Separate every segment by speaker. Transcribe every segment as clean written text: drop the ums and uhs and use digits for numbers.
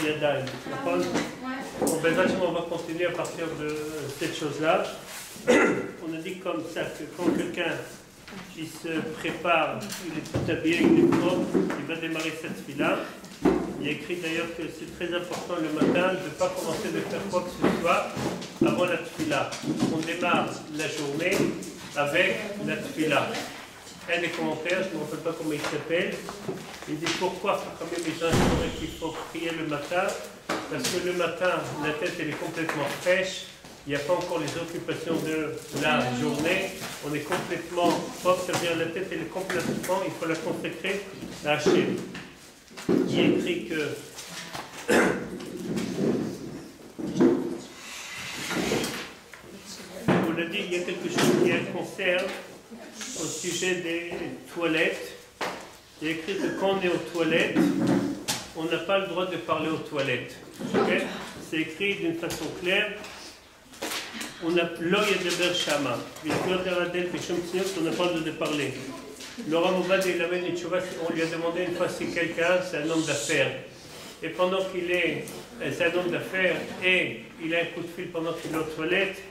Speaker 1: Yadayim. Bon, ben, on va continuer à partir de cette chose-là. On a dit comme ça que quand quelqu'un qui se prépare, il est tout habillé, il est propre, il va démarrer cette fila. Il y a écrit d'ailleurs que c'est très important le matin de ne pas commencer de faire quoi que ce soit avant la tfila. On démarre la journée avec la tfila. Un des commentaires, je ne me rappelle pas comment il s'appelle, il dit pourquoi quand même les gens disaient qu'il faut prier le matin, parce que le matin, la tête elle est complètement fraîche, il n'y a pas encore les occupations de la journée, on est complètement propre, c'est-à-dire la tête elle est complètement, il faut la consacrer à Hachem. Il est écrit que on l'a dit, il y a quelque chose qui concerne au sujet des toilettes. Il est écrit que quand on est aux toilettes, on n'a pas le droit de parler aux toilettes. Okay? C'est écrit d'une façon claire. On a l'oeil de Bershama. On n'a pas le droit de parler. Le Ramovad il amène une chose, on lui a demandé une fois si quelqu'un, c'est un homme d'affaires. Et pendant qu'il est, c'est un homme d'affaires et il a un coup de fil pendant qu'il est aux toilettes,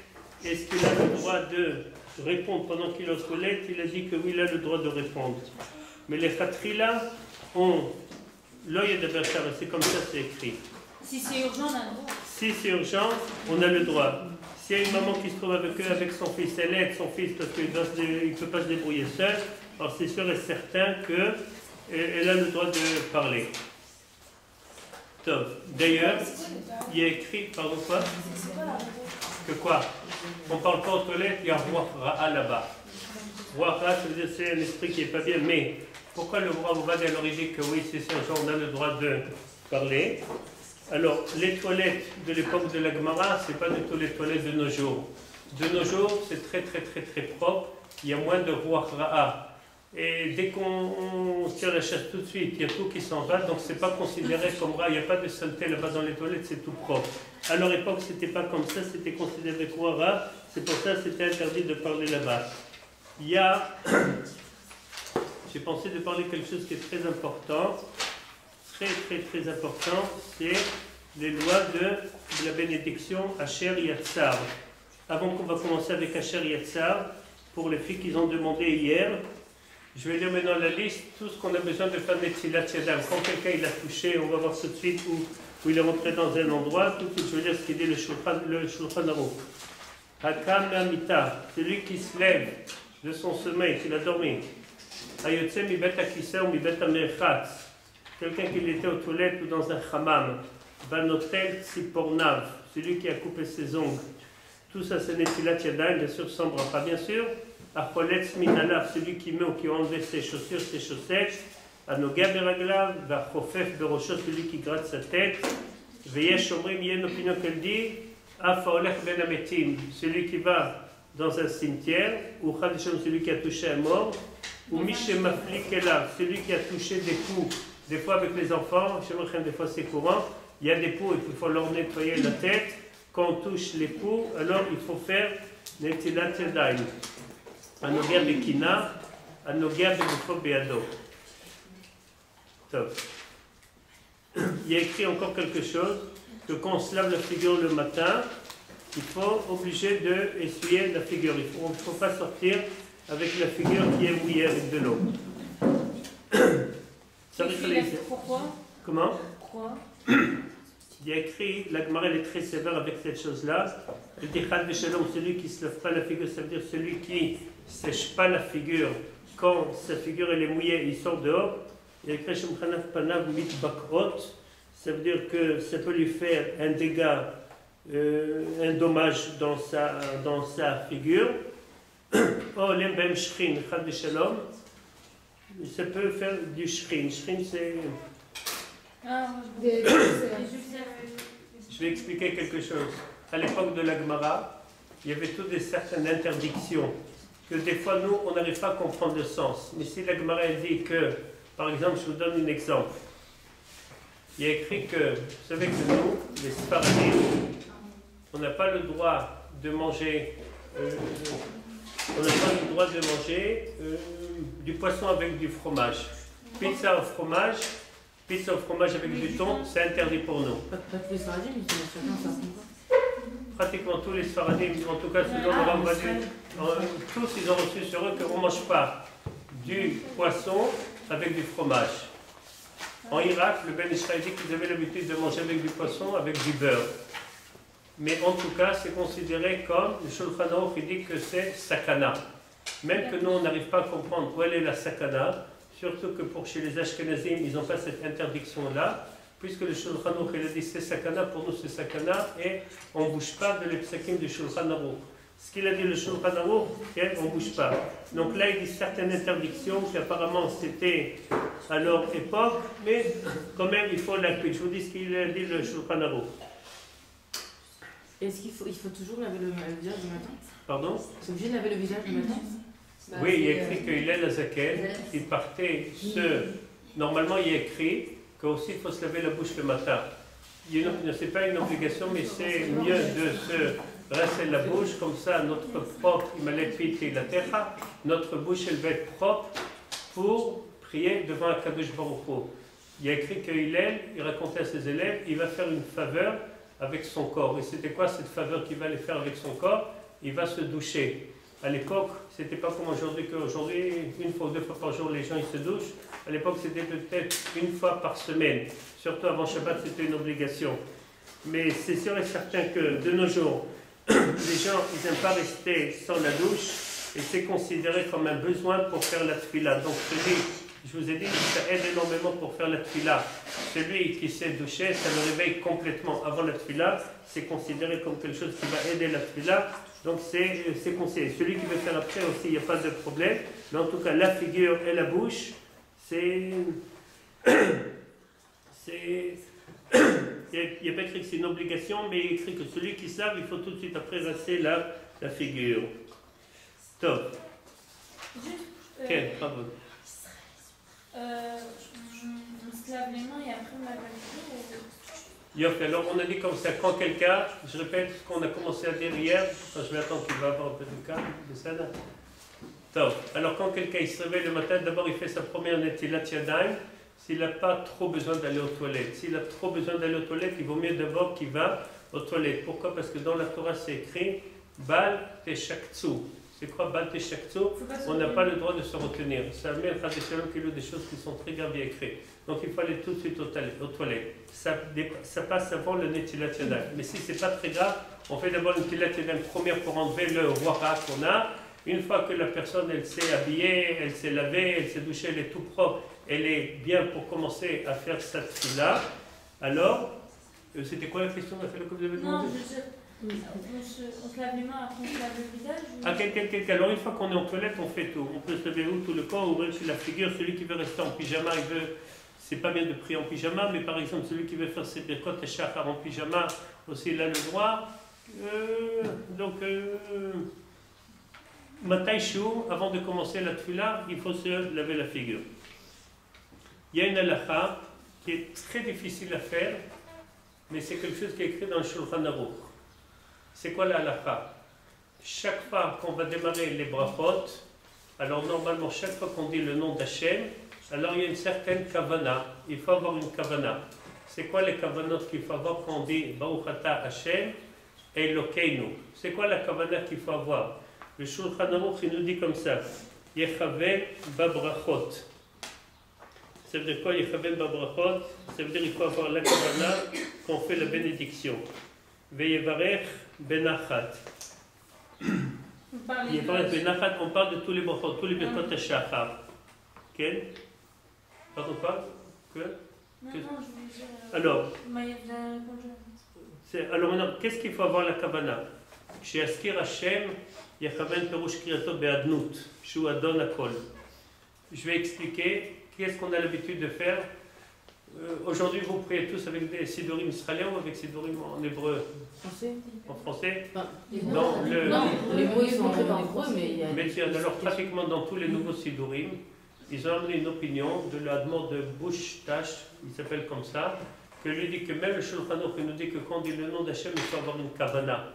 Speaker 1: est-ce qu'il a le droit de répondre pendant qu'il est aux toilettes? Il a dit que oui, il a le droit de répondre. Mais les Khatrila ont l'œil de Bershama, c'est comme ça c'est écrit.
Speaker 2: Si c'est urgent, on a le droit.
Speaker 1: Si c'est urgent, on a le droit. S'il y a une maman qui se trouve avec eux, avec son fils, elle aide son fils parce qu'il ne peut pas se débrouiller seul, alors c'est sûr et certain qu'elle a le droit de parler. D'ailleurs, il y a écrit, pardon quoi? Que quoi? On ne parle pas aux toilettes, il y a roi Ra'a là-bas. Roi Ra'a, ça veut dire c'est un esprit qui n'est pas bien, mais pourquoi le roi Moubad à l'origine que oui, c'est un genre, on a le droit de parler? Alors, les toilettes de l'époque de la Gemara, ce n'est pas du tout les toilettes de nos jours. De nos jours, c'est très propre, il y a moins de roi Ra'a. Et dès qu'on tire la chasse tout de suite, il y a tout qui s'en va, donc ce n'est pas considéré comme rare, il n'y a pas de saleté là-bas dans les toilettes, c'est tout propre. À leur époque, ce n'était pas comme ça, c'était considéré comme rare, c'est pour ça que c'était interdit de parler là-bas. Il y a, j'ai pensé de parler quelque chose qui est très important, très important, c'est les lois de la bénédiction Asher Yatsar. Avant qu'on va commencer avec Asher Yatsar, pour les filles qu'ils ont demandé hier, je vais lire maintenant la liste, tout ce qu'on a besoin de faire Netzilat Yadam. Quand quelqu'un il a touché, on va voir tout de suite où il est rentré dans un endroit, tout de suite je vais lire ce qu'il dit le Shulchan Aruch. Hakam Lamita, celui qui se lève de son sommeil, qu'il a dormi. Hayotse mi bet hakisa ou mi bet hamerchatz, quelqu'un qui était aux toilettes ou dans un hammam. Vanotel tzipornav, celui qui a coupé ses ongles. Tout ça c'est Netzilat Yadam, bien sûr sans bracha, bien sûr. Acholetz minalav, celui qui met ou qui a enlevé ses chaussures, ses chaussettes. Anoga beraglav, vachofef berosho, celui qui gratte sa tête. Veyesh omrim, il y a une opinion qu'elle dit, afaolech ben ametim, celui qui va dans un cimetière, ou chadishon, celui qui a touché un mort, ou mishemaflik elav, celui qui a touché des poux, des fois avec les enfants, des fois c'est courant, il y a des poux et il faut leur nettoyer la tête. Quand on touche les poux, alors il faut faire Netilat Yadayim. Anogia Bekina, Anogia Begufo Beado. Top. Il y a écrit encore quelque chose, que quand on se lave la figure le matin, il faut obliger d'essuyer la figure. Il ne faut pas sortir avec la figure qui est mouillée avec de l'eau.
Speaker 2: Pourquoi?
Speaker 1: Comment?
Speaker 2: Pourquoi?
Speaker 1: Il y a écrit, la Gemara est très sévère avec cette chose-là. Elle dit Chad Veshalom, celui qui ne se lave pas la figure, ça veut dire celui qui ne sèche pas la figure. Quand sa figure elle est mouillée, il sort dehors. Il y a écrit Shemchanav Panav Mit Bakrot, ça veut dire que ça peut lui faire un dégât, un dommage dans sa figure. Oh, l'embem Shrin, Chad Veshalom, ça peut faire du Shrin. Shrin, c'est. Je vais expliquer quelque chose. À l'époque de la Gemara, il y avait toutes certaines interdictions que des fois nous, on n'arrive pas à comprendre le sens. Mais si la Gemara dit que, par exemple, je vous donne un exemple. Il y a écrit que, vous savez que nous, les Sfaradim, on n'a pas le droit de manger, du poisson avec du fromage. Pizza au fromage, Pizza au fromage avec du thon, c'est interdit pour nous.
Speaker 3: Pas tous les Sfaradim, mais chacun ça.
Speaker 1: Pratiquement tous les Sfaradim, en tout cas ceux dont on va dire, tous ils ont reçu sur eux qu'on ne mange pas du poisson avec du fromage. En Irak, le Ben Israël dit qu'ils avaient l'habitude de manger avec du poisson, avec du beurre. Mais en tout cas, c'est considéré comme, le Shulchan Aruch il dit que c'est sakana. Même que nous, on n'arrive pas à comprendre où elle est la sakana, surtout que pour chez les Ashkenazim, ils n'ont pas cette interdiction-là, puisque le Shulchan Aruch il a dit c'est sakana, pour nous c'est sakana, et on ne bouge pas de l'epsakim du Shulchan Aruch. Ce qu'il a dit le Shulchan Aruch, on ne bouge pas. Donc là, il dit certaines interdictions qui apparemment c'était à leur époque, mais quand même il faut l'appliquer. Je vous dis ce qu'il a dit le Shulchan Aruch.
Speaker 3: Est-ce qu'il faut toujours laver le visage le matin?
Speaker 1: Pardon?
Speaker 3: C'est obligé de laver le visage le matin?
Speaker 1: Oui, il y a écrit qu'il est la zaken, il partait Normalement, il y a écrit qu'aussi il faut se laver la bouche le matin. Ce n'est pas une obligation, mais c'est mieux de se rincer la bouche, comme ça notre propre, notre bouche elle va être propre pour prier devant Akadosh Baruch Hu. Il y a écrit que il racontait à ses élèves, il va faire une faveur avec son corps. Et c'était quoi cette faveur qu'il va aller faire avec son corps? Il va se doucher. À l'époque, c'était pas comme aujourd'hui, qu'aujourd'hui, une fois ou deux fois par jour, les gens ils se douchent. À l'époque, c'était peut-être une fois par semaine. Surtout avant Shabbat, c'était une obligation. Mais c'est sûr et certain que de nos jours, les gens, ils n'aiment pas rester sans la douche et c'est considéré comme un besoin pour faire la tefila. Donc celui, je vous ai dit, ça aide énormément pour faire la tefila. Celui qui s'est douché, ça le réveille complètement avant la tefila. C'est considéré comme quelque chose qui va aider la tefila. Donc c'est conseillé. Celui qui veut faire après aussi, il n'y a pas de problème. Mais en tout cas, la figure et la bouche, c'est... Il n'y a pas écrit que c'est une obligation, mais il y a écrit que celui qui se lave, il faut tout de suite après rincer la figure. Top. Quel? Bravo.
Speaker 2: On se lave les mains et après on lave la figure.
Speaker 1: Alors on a dit comme ça, quand quelqu'un, je répète ce qu'on a commencé à dire hier, je vais attendre qu'il va avoir un peu de calme, de ça là. Top. Alors quand quelqu'un il se réveille le matin, d'abord il fait sa première netilat yadayim. S'il n'a pas trop besoin d'aller aux toilettes. S'il a trop besoin d'aller aux toilettes, il vaut mieux d'abord qu'il va aux toilettes. Pourquoi? Parce que dans la Torah, c'est écrit Bal Teshakhtsu. C'est quoi Bal Teshakhtsu? On n'a pas le droit de se retenir. Ça met des choses qui sont très bien écrites. Donc il faut aller tout de suite aux toilettes. Ça passe avant le Netilat Yadayim. Mais si ce n'est pas très grave, on fait d'abord le Netilat Yadayim première pour enlever le wara qu'on a. Une fois que la personne elle s'est habillée, elle s'est lavée, elle s'est douchée, elle est tout propre, elle est bien pour commencer à faire cette fila. Alors, c'était quoi la question que vous avez demandé?
Speaker 2: Non, on se lave les mains, après on se lave le visage.
Speaker 1: Ah, alors une fois qu'on est en toilette, on fait tout. On peut se laver tout le corps, ouvrir la figure. Celui qui veut rester en pyjama, c'est pas bien de prier en pyjama, mais par exemple celui qui veut faire ses birkot et shachar en pyjama, aussi il a le droit. Mataïchou, avant de commencer la tefila, il faut se laver la figure. Il y a une halakha qui est très difficile à faire, mais c'est quelque chose qui est écrit dans le Shulchan Aruch. C'est quoi la halakha? Chaque fois qu'on va démarrer les brachot, alors normalement chaque fois qu'on dit le nom d'Hachem, alors il y a une certaine kavana. Il faut avoir une kavana. C'est quoi les kavanot qu'il faut avoir quand on dit Baruch Ata Hachem Elokeinu? C'est quoi la kavana qu'il faut avoir? Le Shulchan Aruch il nous dit comme ça, Yechaven babrachot. Ça veut dire quoi Yechaven babrachot? Ça veut dire qu'il faut avoir la kavana quand on fait la bénédiction. Veyevarech benachat. Yevarech benachat, on parle de tous les brachot, tous les birkot hashachar. Quel? Pardon pas? Que?
Speaker 2: Non, je voulais dire...
Speaker 1: Alors, maintenant, qu'est-ce qu'il faut avoir la kavana? Chez Askir Hashem, Yechaven Perush Kriyato Be'adnut, Shu Adon Akol. Je vais expliquer qu'est-ce qu'on a l'habitude de faire. Aujourd'hui, vous priez tous avec des sidurim israéliens ou avec sidurim en hébreu? En français?
Speaker 3: Non, l'hébreu, ils sont entrés dans l'hébreu, mais
Speaker 1: alors, pratiquement dans tous les nouveaux sidurim, ils ont amené une opinion de l'admon de Bush Tash, il s'appelle comme ça, que lui dit que même le Shulchan Aruch nous dit que quand on dit le nom d'Hachem, il faut avoir une kavana.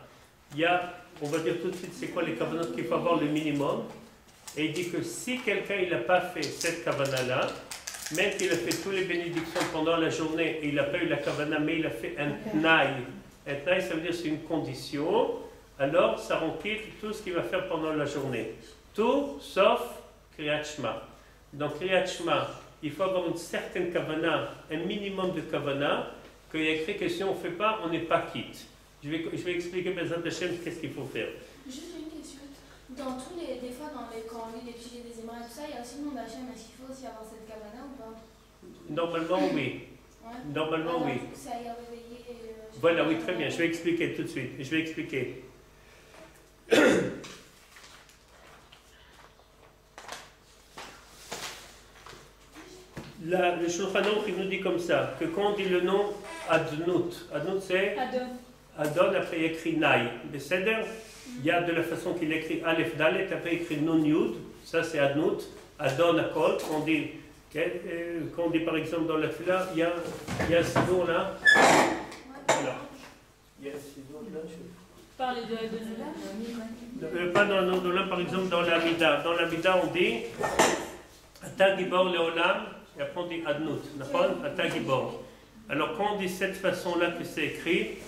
Speaker 1: Il y a, on va dire tout de suite, c'est quoi les kavanot qu'il faut avoir le minimum. Et il dit que si quelqu'un il n'a pas fait cette kavana-là, même qu'il a fait toutes les bénédictions pendant la journée et il n'a pas eu la kavana, mais il a fait un tnaï. Un tnaï, ça veut dire c'est une condition. Alors, ça remplit tout ce qu'il va faire pendant la journée. Tout sauf Kriyat Shema. Dans Kriyat Shema, il faut avoir une certaine kavana, un minimum de kavana, qu'il y a écrit que si on ne fait pas, on n'est pas quitte. Je vais expliquer, Bezat Hashem, qu'est-ce qu'il faut faire.
Speaker 2: Juste une question. Dans tous les, des fois, quand on lit les piliers des Émirats et tout ça, il y a aussi le nom d'Hachem. Est-ce qu'il faut aussi avoir cette kavana ou pas?
Speaker 1: Normalement, oui.
Speaker 2: Ouais.
Speaker 1: Normalement, oui.
Speaker 2: Ça y a réveillé.
Speaker 1: Voilà, oui, très bien. Je vais expliquer tout de suite. Je vais expliquer. Là, le Shulchan Aruch, il nous dit comme ça, que quand on dit le nom Adnout, Adnout c'est Adon, après il écrit Naï. Il y a de la façon qu'il écrit Aleph Dalet, après il écrit Nun Yud, ça c'est Adnout, Adon Akol, quand on dit par exemple dans la Fila, il y a ce nom là, voilà. Il y a ce nom là,
Speaker 2: Parler de Adon.
Speaker 1: pas dans le nom, par exemple dans l'Amida. Dans l'Amida on dit Ata Gibor Leolam, et après on dit Adnout, Ata Gibor. Alors quand on dit cette façon-là que c'est écrit,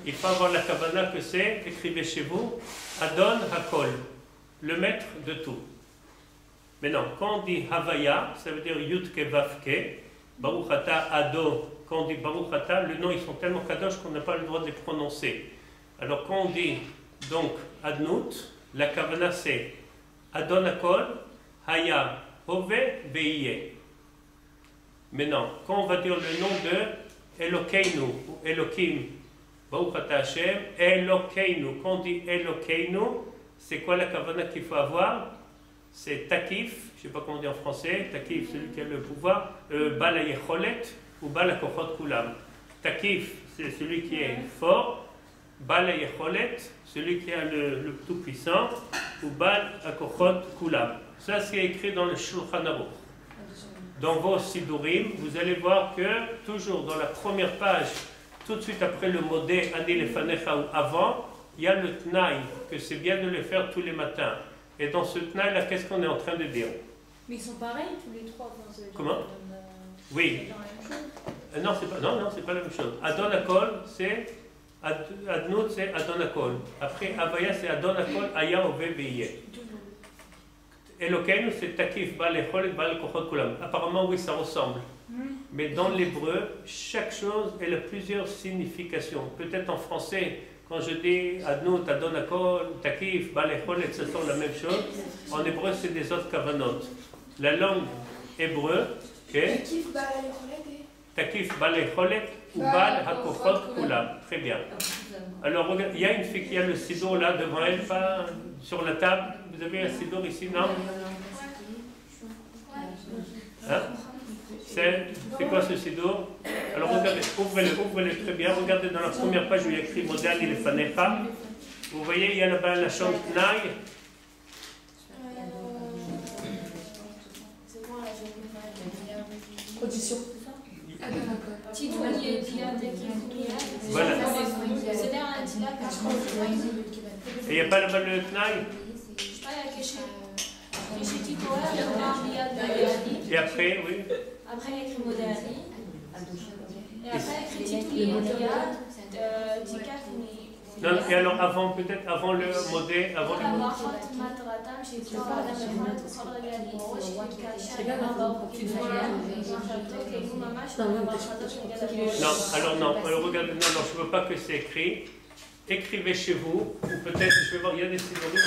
Speaker 1: il faut avoir la kavana que c'est, écrivez chez vous, Adon Hakol, le maître de tout. Maintenant, quand on dit Havaya, ça veut dire Yudke Vavke, Baruch Ata Ado, quand on dit Baruch Ata, le nom ils sont tellement kadosh qu'on n'a pas le droit de les prononcer. Alors quand on dit donc Adnout, la kavana c'est Adon Hakol, Haya, Hove, Veiye. Maintenant, quand on va dire le nom de Elokeinu ou Elokim, Baruch Ata Hashem, Elokeinu. Quand on dit Elokeinu, c'est quoi la kavana qu'il faut avoir? C'est Takif, je ne sais pas comment on dit en français, Takif, celui qui a le pouvoir, Bala Yecholet ou Bala Kochot Kulam. Takif, c'est celui qui est fort, Bala Yecholet, celui qui a le tout-puissant, ou Bala Kochot Kulam. Ça, c'est écrit dans le Shulchan Aruch. Dans vos Sidurim, vous allez voir que toujours dans la première page, tout de suite après le modé Ani Lefanecha ou avant, il y a le Tnaï, que c'est bien de le faire tous les matins. Et dans ce Tnaï là, qu'est-ce qu'on est en train de dire?
Speaker 2: Mais ils sont pareils tous les trois.
Speaker 1: Comment? Oui. Non, c'est pas la même chose. Adon Akol, c'est Adnout, c'est Adon Akol. Après Avaya, c'est Adon Akol, Aya Ove Veiye. Elokeinu, c'est Takif, Bal Echolet, Bal Kochot Kulam. Apparemment, oui, ça ressemble. Mais dans l'hébreu, chaque chose, elle a plusieurs significations. Peut-être en français, quand je dis Adnout, Adon Akol, Takif, Bal Echolet, ce sont la même chose. En hébreu, c'est des autres kavanot. La langue hébreu, c'est Takif, Bal Echolet ou Bal Hakochot Kulam. Très bien. Alors, regarde, il y a une fille qui a le sidour là devant elle, pas sur la table. Vous avez un sidour ici, non? Hein? C'est quoi ce sidour? Alors regardez, ouvrez-le très bien. Regardez dans la première page où il y a écrit Modal il est fanecha. Vous voyez, il y a là-bas la chambre Tnaï.
Speaker 3: Audition.
Speaker 1: Voilà. Et il n'y a pas là-bas le Tnaï? Et après, oui.
Speaker 2: Après, il y a écrit Modani. Et après, il y a écrit Titouli,
Speaker 1: Non, et alors avant, peut-être avant le modé, avant le modé. Non, alors non, alors regardez, non, je ne veux pas que c'est écrit. Écrivez chez vous, ou peut-être, je vais voir, il y a des sidorim là.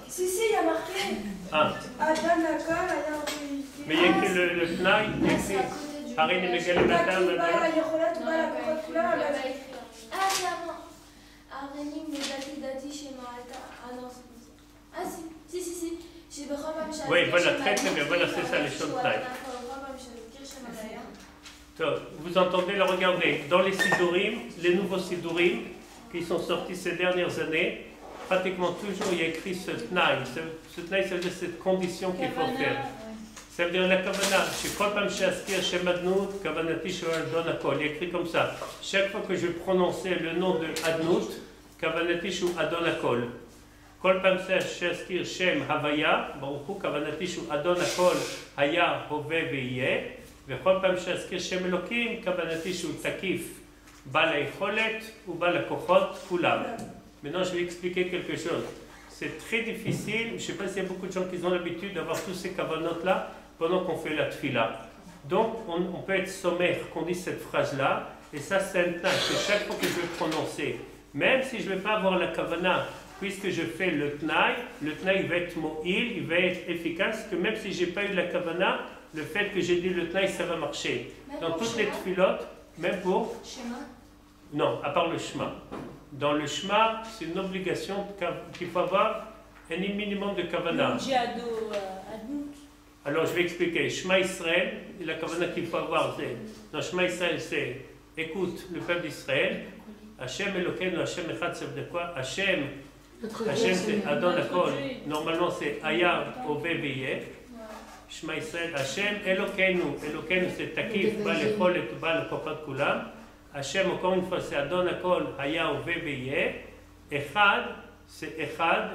Speaker 2: Si, il y a marqué.
Speaker 1: Ah. Mais il y a écrit le Tnaï, il y a écrit Harin et Megal Matam.
Speaker 2: Ah, c'est avant. Areni Medati Dati chez Marata. Ah non, ah si.
Speaker 1: Oui, voilà, très bien, voilà, c'est ça les choses Tnaï. Vous entendez, là, regardez, dans les Sidurim, les nouveaux Sidurim qui sont sortis ces dernières années, pratiquement toujours il y a écrit ce Tnaï. Ce Tnaï, ça veut dire cette condition qu'il faut faire. Ça veut dire la Kavana, il y a écrit comme ça. Chaque fois que je prononçais le nom de Adnout, Kavanatish ou Adon Akol. כל פעם שאזכיר שם הוויה, ברוך הוא, כוונתי שהוא אדון הכל, היה, הווה ויהיה, וכל פעם שאזכיר שם אלוקים, כוונתי שהוא תקיף, בעל היכולת ובעל הכוחות כולם. Maintenant, je vais expliquer quelque chose. C'est très difficile, je ne sais pas s'il y a beaucoup de gens qui ont l'habitude d'avoir tous ces kavanotes-là pendant qu'on fait la tfila. Donc, on peut être sommaire qu'on dise cette phrase-là, et ça, c'est un tnaï, que chaque fois que je vais prononcer, même si je ne vais pas avoir la kavana, puisque je fais le tnaï va être mo'il, il va être efficace, que même si je n'ai pas eu la kavana, le fait que j'ai dit le tnaï, ça va marcher. Dans toutes les tfilotes, même pour... Non, à part le shema. Dans le shema, c'est une obligation qu'il faut avoir un minimum de kavana. Alors je vais expliquer. Shema Israël, la kavana qu'il faut avoir, c'est... Dans Shema Israël, c'est écoute le peuple d'Israël. Hashem Elokeinu, Hashem Echad, ça veut dire quoi? Hashem, c'est Adon Akol. Normalement, c'est Aya, Ove, Veye. Shema Israël, Hashem Elokeinu. Elokeinu, c'est Takif, Bal Echol et Bal Kopat Kulam. Hashem, encore une fois, c'est Adon Akol, Haya, Ove, Veye. Echad, c'est Echad.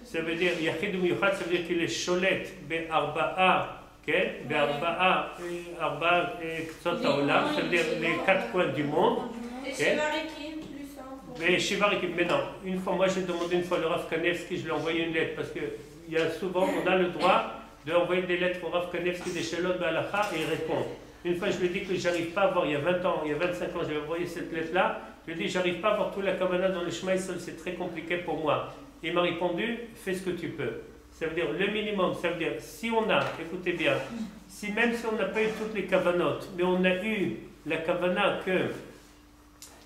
Speaker 1: Ça veut dire, Yachid ou Yuchad, ça veut dire qu'il est Sholet, Be'arba'a, Be'arba'a, Arba'a, Ktsot Haolam, ça veut dire les quatre coins du monde.
Speaker 2: Et Shivarikim, plus simple.
Speaker 1: Mais Shivarikim, mais non. Une fois, moi, j'ai demandé une fois le Rav Kanevski, je lui ai envoyé une lettre, parce qu'il y a souvent, on a le droit d'envoyer des lettres au Rav Kanevski des Shalot Ba'alacha et il répond. Une fois, je lui ai dit que j'arrive pas à voir, il y a 20 ans, il y a 25 ans, j'avais envoyé cette lettre-là. Je lui ai dit, j'arrive pas à voir toute la Kavanah dans le Shema Yisrael, c'est très compliqué pour moi. Il m'a répondu, fais ce que tu peux. Ça veut dire le minimum, ça veut dire si on a, écoutez bien, si même si on n'a pas eu toutes les Kavanotes, mais on a eu la Kavanah que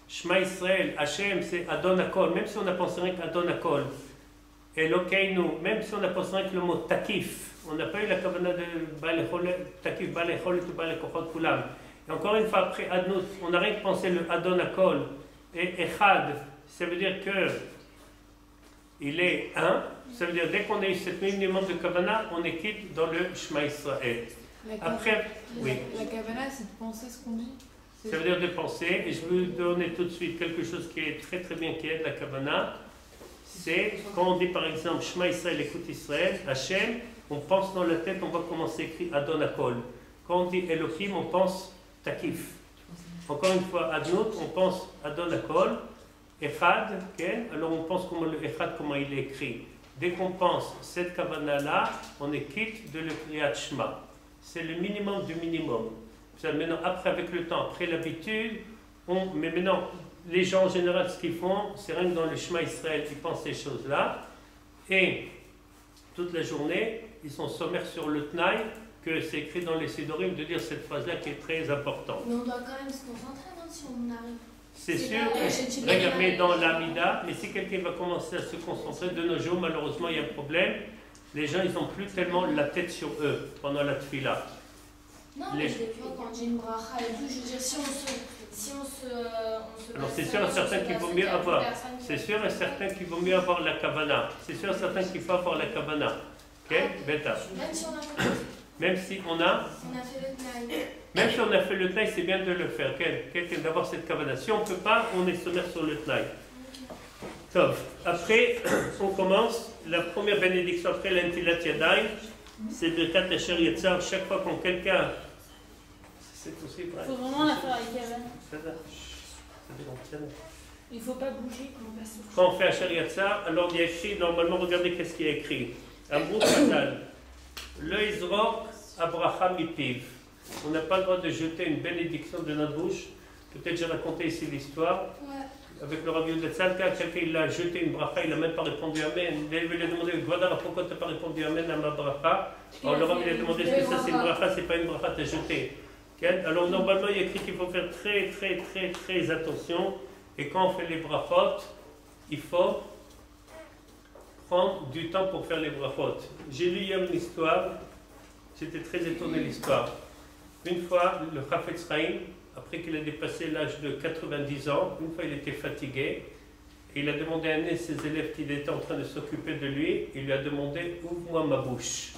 Speaker 1: Shema Yisrael, Hashem, c'est Adon Akol, même si on a pensé rien qu'Adon Akol, Elokeinu, même si on a pensé rien que le mot Takif, on n'a pas eu la Kavanah de Takif, Bal Echol et Bal Kochot Kulam. Et encore une fois, après Adnout, on n'a rien que pensé le Adon Akol et Echad, ça veut dire que il est un, ça veut dire dès qu'on a eu ce minimum de Kavanah, on est quitte dans le Shema Israël. Après, oui.
Speaker 4: La Kavanah, c'est de penser ce qu'on dit.
Speaker 1: Ça veut dire de penser, et je vais vous donner tout de suite quelque chose qui est très très bien, qui est de la Kavanah. C'est quand on dit par exemple Shema Israël, écoute Israël, Hashem, on pense dans la tête, on voit comment c'est écrit Adon Akol. Quand on dit Elohim, on pense Takif. Encore une fois, Adnout, on pense Adon Akol. Echad, alors on pense comment le Echad, comment il est écrit. Dès qu'on pense cette Kavanah-là, on est quitte de le Kriyat Shema. C'est le minimum du minimum. Maintenant, après, avec le temps, après l'habitude, mais maintenant, les gens en général, ce qu'ils font, c'est rien que dans le Shema Israël, ils pensent ces choses-là. Et toute la journée, ils sont sommaires sur le Tnaï, que c'est écrit dans les Sidorim, de dire cette phrase-là qui est très importante.
Speaker 2: Mais on doit quand même se concentrer, non, si on arrive.
Speaker 1: C'est sûr, regarde, mais dans l'Amida, mais si quelqu'un va commencer à se concentrer, de nos jours, malheureusement, il y a un problème. Les gens, ils n'ont plus tellement la tête sur eux pendant la tfila.
Speaker 2: Non, mais des fois, quand j'ai une bracha et tout, je veux dire, si on se
Speaker 1: alors, c'est sûr et certain qu'il vaut mieux avoir. C'est sûr et certain qu'il vaut mieux avoir la kavana. C'est sûr et certain qu'il faut avoir la kavana. Ok, bêta.
Speaker 2: Même si on a fait
Speaker 1: même si on a
Speaker 2: le tnaï.
Speaker 1: Même si on a fait le tnaï, c'est bien de le faire. Quelqu'un d'avoir cette kavana. Si on ne peut pas, on est sommaire sur le tnaï. Top. Après, on commence. La première bénédiction après l'Intilat Yadayim, c'est Birkat Asher Yetzar. Chaque fois qu'on quelqu'un. C'est possible.
Speaker 5: Il faut vraiment la faire avec Yavan. Il ne faut pas bouger quand on passe.
Speaker 1: Quand on fait Asher Yetzar, alors il y a écrit, normalement, regardez qu'est-ce qu'il y a écrit. Amrou Fatal. Le Izrok Abraham Mipiv. On n'a pas le droit de jeter une bénédiction de notre bouche. Peut-être j'ai raconté ici l'histoire.
Speaker 2: Ouais.
Speaker 1: Avec le Rabbi de Tzalka, quelqu'un il a jeté une bracha, il n'a même pas répondu Amen. Il lui a demandé, Gwadara, pourquoi tu n'as pas répondu Amen à ma bracha? Alors le Rabbi lui a demandé, est-ce que ça c'est une bracha, c'est pas une bracha, tu as jeté. Alors normalement il y a écrit qu'il faut faire très attention. Et quand on fait les brachot, il faut prendre du temps pour faire les brachot. J'ai lu hier une histoire, j'étais très étonné de l'histoire. Une fois, le Chafetz Chaim, après qu'il a dépassé l'âge de 90 ans, une fois il était fatigué, et il a demandé à un de ses élèves qui était en train de s'occuper de lui, il lui a demandé « Ouvre-moi ma bouche ».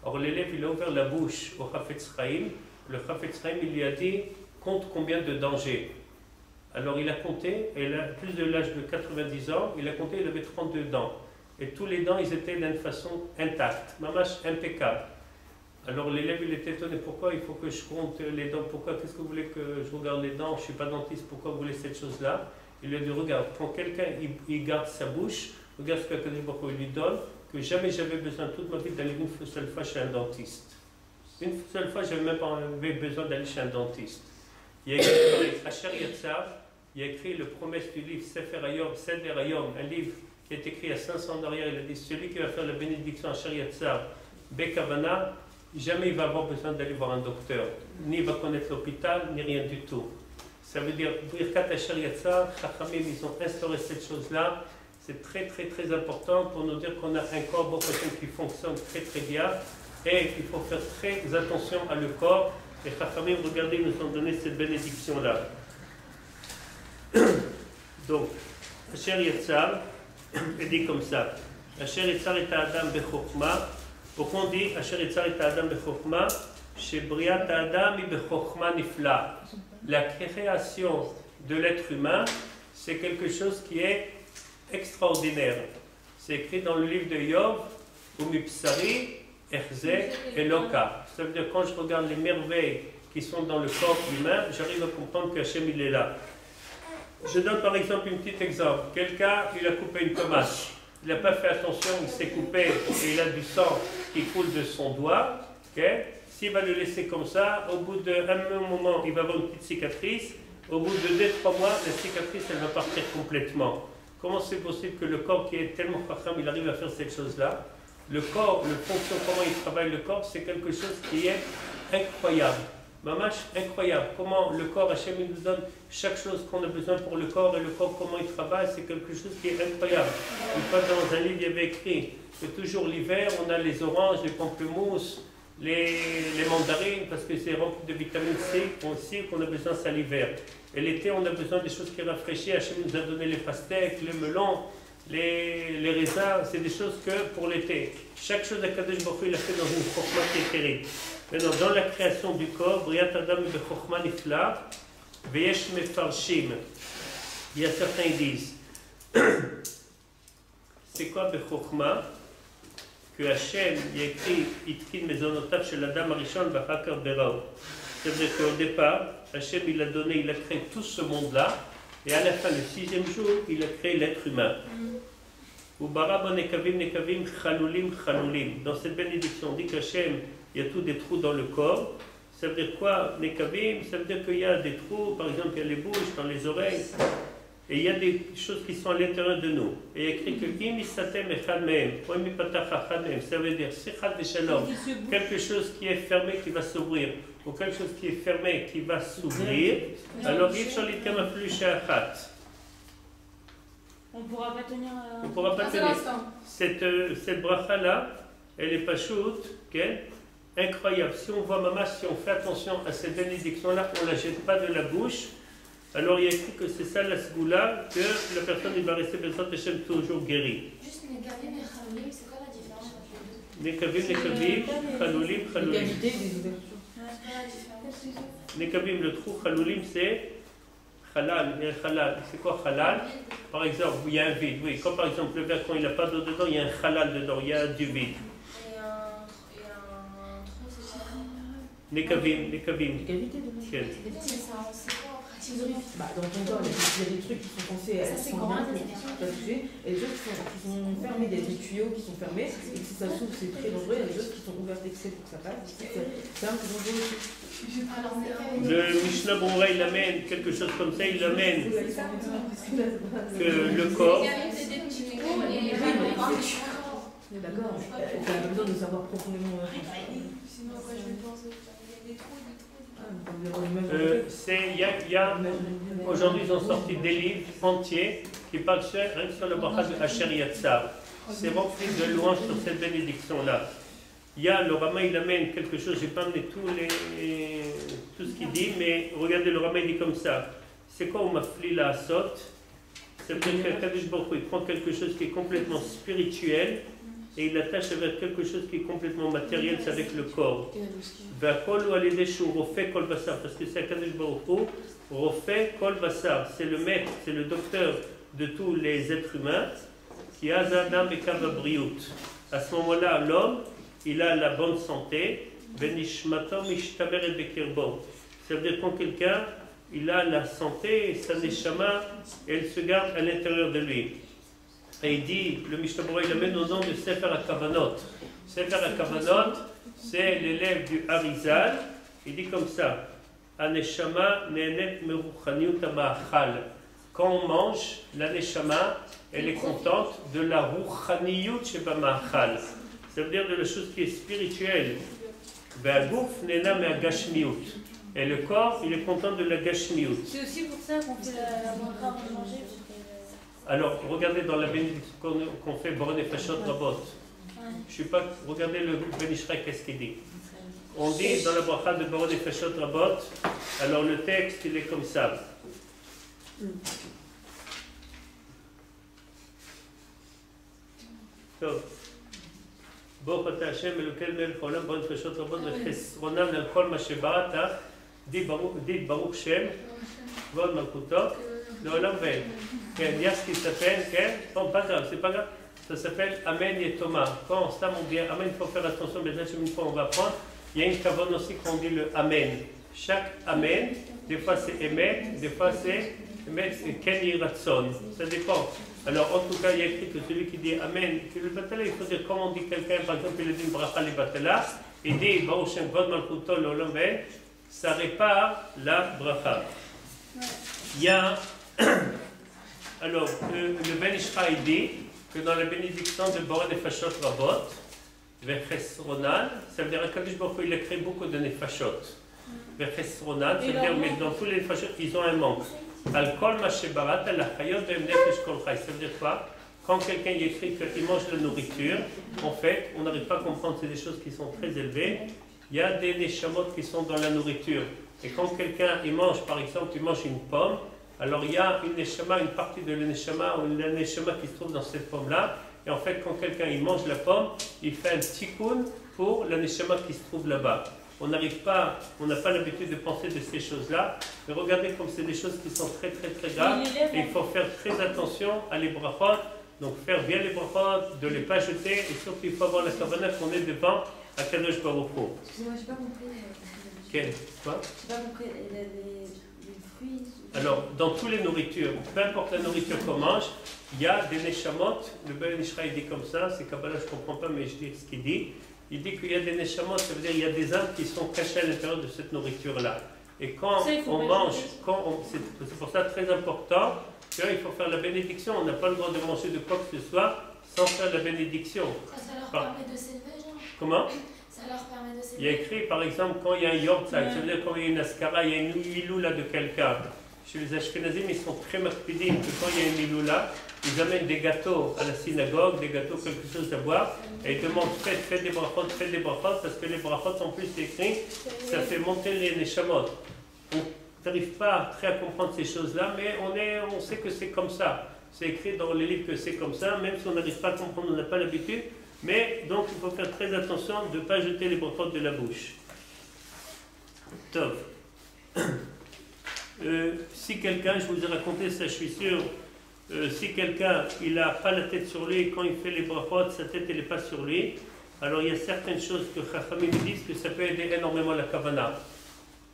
Speaker 1: Alors l'élève, il a ouvert la bouche au Chafetz Chaim, le Chafetz Chaim, il lui a dit « Compte combien de dangers ». Alors il a compté, et là, plus de l'âge de 90 ans, il a compté, il avait 32 dents. Et tous les dents, ils étaient d'une façon intacte, mamash impeccable. Alors l'élève, il était étonné, pourquoi il faut que je compte les dents, pourquoi, qu'est-ce que vous voulez que je regarde les dents, je ne suis pas dentiste, pourquoi vous voulez cette chose-là? Il lui a dit, regarde, quand quelqu'un il garde sa bouche, regarde ce que il lui donne, que jamais j'avais besoin toute ma vie d'aller une seule fois chez un dentiste. Une seule fois, je n'avais même pas besoin d'aller chez un dentiste. Il y a écrit à Shariatzar, il y a écrit le promesse du livre Sefer Hayom, Seder Hayom, un livre qui est écrit à 500 ans derrière. Il a dit, celui qui va faire la bénédiction à Shariatzar, Bekavana, jamais il va avoir besoin d'aller voir un docteur, ni il va connaître l'hôpital, ni rien du tout. Ça veut dire, Birkat Shariatzar, Chachamim, ils ont instauré cette chose-là. C'est très très très important pour nous dire qu'on a un corps qui fonctionne très très bien et qu'il faut faire très attention à le corps. Et Chachamim, regardez, ils nous ont donné cette bénédiction-là. Donc, Asher Yatzar, il dit comme ça. Asher Yatzar et Adam Bechokma. Pourquoi on dit Asher Yatzar et Adam Bechokma? Chez Briat Adam et Bechokma Nifla. La création de l'être humain, c'est quelque chose qui est extraordinaire. C'est écrit dans le livre de Yov, Umipsari, Erzek et Loka. Ça veut dire quand je regarde les merveilles qui sont dans le corps humain, j'arrive à comprendre qu'Hachem il est là. Je donne par exemple un petit exemple. Quelqu'un, il a coupé une tomate. Il n'a pas fait attention, il s'est coupé et il a du sang qui coule de son doigt. Okay? S'il va le laisser comme ça, au bout d'un moment, il va avoir une petite cicatrice. Au bout de 2-3 mois, la cicatrice, elle va partir complètement. Comment c'est possible que le corps qui est tellement chacham, il arrive à faire cette chose-là? Le corps, le fonction, comment il travaille le corps, c'est quelque chose qui est incroyable. Mamash, incroyable. Comment le corps, Hachem, il nous donne chaque chose qu'on a besoin pour le corps et le corps, comment il travaille, c'est quelque chose qui est incroyable. Une fois dans un livre, il y avait écrit que toujours l'hiver, on a les oranges, les pamplemousses, les mandarines, parce que c'est rempli de vitamine C, aussi qu'on a besoin ça l'hiver. Et l'été, on a besoin des choses qui rafraîchissent. Hachem nous a donné les pastèques, les melons, les raisins, c'est des choses que pour l'été. Chaque chose à Kadosh Baruch Hu, il a fait dans une chokma qui est terrible. Maintenant, dans la création du corps, Briat Adam Bechokma Nifla, Veyesh Mefarshim. Il y a certains qui disent, c'est quoi Bechokma? Que Hachem, il y a écrit Itkin Mezonotav chez l'Adam Arishon Bachakar Berao. C'est-à-dire qu'au départ, Hachem, il a donné, il a créé tout ce monde-là, et à la fin, le 6e jour, il a créé l'être humain. Ubara Nekavim Nekavim Chalulim Chalulim. Dans cette bénédiction, on dit qu'Hachem, il y a tous des trous dans le corps. Ça veut dire quoi? Nekavim, ça veut dire qu'il y a des trous, par exemple, il y a les bouches, dans les oreilles. Et il y a des choses qui sont à l'intérieur de nous. Et il y a écrit que ça veut dire quelque chose qui est fermé qui va s'ouvrir, ou quelque chose qui est fermé qui va s'ouvrir. Alors
Speaker 5: on ne pourra pas tenir.
Speaker 1: On ne pourra pas tenir. Cette bracha-là, elle est pas chaude, okay? Incroyable. Si on voit maman, si on fait attention à cette bénédiction-là, on ne la jette pas de la bouche. Alors il y a écrit que c'est ça la sgoula, que la personne il va rester toujours guérie.
Speaker 2: Juste Nekavim et Chalulim, c'est quoi la différence entre les deux?
Speaker 1: Nekavim, Nekavim, Chalulim, Chalulim.
Speaker 3: L'égalité des ouvertures.
Speaker 1: Nekavim, le trou, Chalulim, c'est Halal. C'est quoi Halal? Par exemple, il y a un vide, oui. Comme par exemple le verre, quand il n'a pas d'eau dedans, il y a un Halal dedans, il y a du vide.
Speaker 2: Et un trou, c'est quoi?
Speaker 1: Nekavim.
Speaker 3: L'égalité de
Speaker 1: Tiens.
Speaker 3: Bah, dans ton corps, il y a des trucs qui sont censés être sanguins, et des choses qui sont fermés, il y a des tuyaux qui sont fermés, et si ça s'ouvre, c'est très dangereux, il y a des choses qui sont ouvertes d'excès pour que ça passe, c'est un peu dangereux aussi.
Speaker 1: Le Mishnah Brura, il amène quelque chose comme ça, il amène que le corps.
Speaker 3: D'accord, tu as besoin de savoir profondément.
Speaker 2: Sinon, quoi, je vais penser. Il y a des trous.
Speaker 1: Aujourd'hui, ils ont sorti des livres entiers qui parlent rien que sur le bracha de Asher Yatzar. C'est rempli de louanges sur cette bénédiction-là. Il y a le Rama, il amène quelque chose, je n'ai pas amené tout ce qu'il dit, mais regardez, le Rama, il dit comme ça. C'est quoi on m'a fli la asot? Ça veut dire qu'Akadosh Baruch Hu, il prend quelque chose qui est complètement spirituel et il l'attache avec quelque chose qui est complètement matériel, c'est avec le corps. Parce que c'est Akadosh Baruch Hu Rofé Kol Basar, c'est le maître, c'est le docteur de tous les êtres humains, qui a Zadam et Kavabriut. À ce moment-là, l'homme, il a la bonne santé, Benishmatom Ishtameret Bekirbo. Ça veut dire quand quelqu'un, il a la santé, sa neshama, elle se garde à l'intérieur de lui. Et il dit, le Mishnah Berurah, il amène au nom de Sefer HaKavanot. Sefer HaKavanot, c'est l'élève du Harizal. Il dit comme ça, Aneshama ne'enet meruchaniut ha'ma'achal. Quand on mange, la neshama, elle est contente de la ruchaniyut sheba ma'achal. Ça veut dire de la chose qui est spirituelle. Ve'aguf ne'ena me'agashmiyut. Et le corps, il est content de la gashmiyut.
Speaker 5: C'est aussi pour ça qu'on fait la bracha avant de manger.
Speaker 1: Alors, regardez dans la bénédiction qu'on fait, Boré Nefashot Rabot. Je sais pas, regardez le Ben Ishraï, qu'est-ce qu'il dit. On dit dans la bracha de Boré Nefashot Rabot, alors le texte, il est comme ça. Baruch atah Hashem Elokeinu melech haolam Boré Nefashot Rabot v'chesronan al kol ma shebarata dit Baruch Shem Vod Malkuto L'Olam Ve'ed. Il y a ce qui s'appelle, bon, pas grave, c'est pas grave, ça s'appelle Amen et Thomas. Quand on s'aime, on dit Amen, il faut faire attention, mais là, une fois on va prendre, il y a une kavon aussi qu'on dit le Amen. Chaque Amen, des fois c'est Emet, des fois c'est Emet et Ken Yiratson. Ça dépend. Alors, en tout cas, il y a écrit que celui qui dit Amen, que le Batala, il faut dire, comme on dit quelqu'un, par exemple, il a dit une bracha le Batala, il dit Baruch Shem Vod Malkuto L'Olam Ve'ed, ça répare la bracha. Il y a. Alors, le Ben Ishraï dit que dans la bénédiction de Boré Nefashot Rabot, Vechesronan, ça veut dire qu'Akadosh Baruch Hu, il a créé beaucoup de Nefashot. Vechesronan, ça veut dire, mais dans tous les Nefashot, ils ont un manque. Al-Kol Mashebarat, Al-Chayot, Nefesh Kol Chay. Ça veut dire quoi? Quand quelqu'un y écrit qu'il mange de la nourriture, en fait, on n'arrive pas à comprendre, c'est des choses qui sont très élevées. Il y a des Neshamot qui sont dans la nourriture. Et quand quelqu'un, il mange, par exemple, il mange une pomme, alors il y a une neshama, une partie de la neshama qui se trouve dans cette pomme-là. Et en fait, quand quelqu'un il mange la pomme, il fait un tikkun pour la neshama qui se trouve là-bas. On n'arrive pas, on n'a pas l'habitude de penser de ces choses-là. Mais regardez comme c'est des choses qui sont très très très graves. Et il faut faire très attention à les brachot. Donc faire bien les brachot, de ne les pas jeter. Et surtout il faut avoir la kavana qu'on est devant à Kadosh Baruch Hu.
Speaker 6: Excusez-moi, je n'ai pas compris.
Speaker 1: Quel? Quoi?
Speaker 6: Je n'ai pas compris. Les fruits.
Speaker 1: Alors, dans toutes les nourritures, peu importe la nourriture qu'on mange, il y a des neshamot. Le Ben Ishraï dit comme ça, c'est Kabbalah, je ne comprends pas, mais je dis ce qu'il dit. Il dit qu'il y a des neshamot, ça veut dire qu'il y a des âmes qui sont cachées à l'intérieur de cette nourriture-là. Et quand on mange, c'est pour ça très important, il faut faire la bénédiction. On n'a pas le droit de manger de quoi que ce soit sans faire la bénédiction.
Speaker 2: Ça leur permet de s'élever, genre.
Speaker 1: Comment?
Speaker 2: Ça leur permet de s'élever.
Speaker 1: Il y a écrit, par exemple, quand il y a un yortzak, ça veut dire quand il y a une askara, il y a une miloula de quelqu'un. Chez les Ashkenazim, ils sont très makpidim que quand il y a une miloula, ils amènent des gâteaux à la synagogue, des gâteaux, quelque chose à boire, et ils demandent faites des brachot, parce que les brachot, en plus, c'est écrit, ça fait monter les neshamot. On n'arrive pas très à comprendre ces choses-là, mais on sait que c'est comme ça. C'est écrit dans les livres que c'est comme ça, même si on n'arrive pas à comprendre, on n'a pas l'habitude. Mais donc il faut faire très attention de ne pas jeter les brachot de la bouche. Top. Si quelqu'un, je vous ai raconté ça, je suis sûr, si quelqu'un il n'a pas la tête sur lui, quand il fait les brachot, sa tête n'est pas sur lui, alors il y a certaines choses que Chachamim disent que ça peut aider énormément la kavana.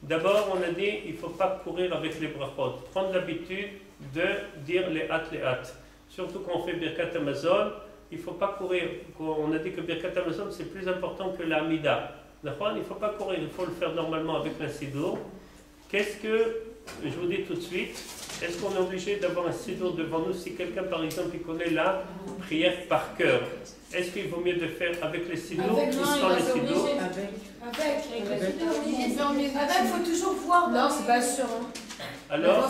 Speaker 1: D'abord, on a dit il ne faut pas courir avec les brachot. Prendre l'habitude de dire les hâtes. Surtout quand on fait Birkat Hamazon, il ne faut pas courir. On a dit que Birkat Hamazon c'est plus important que la Amida. D'accord? Il ne faut pas courir, il faut le faire normalement avec un sidour. Qu'est-ce que, je vous dis tout de suite, est-ce qu'on est obligé d'avoir un sidour devant nous si quelqu'un par exemple il connaît la prière par cœur? Est-ce qu'il vaut mieux de faire avec les sidours ou sans les sidours?
Speaker 2: Avec il faut toujours voir.
Speaker 5: Non, c'est pas sûr.
Speaker 1: Alors,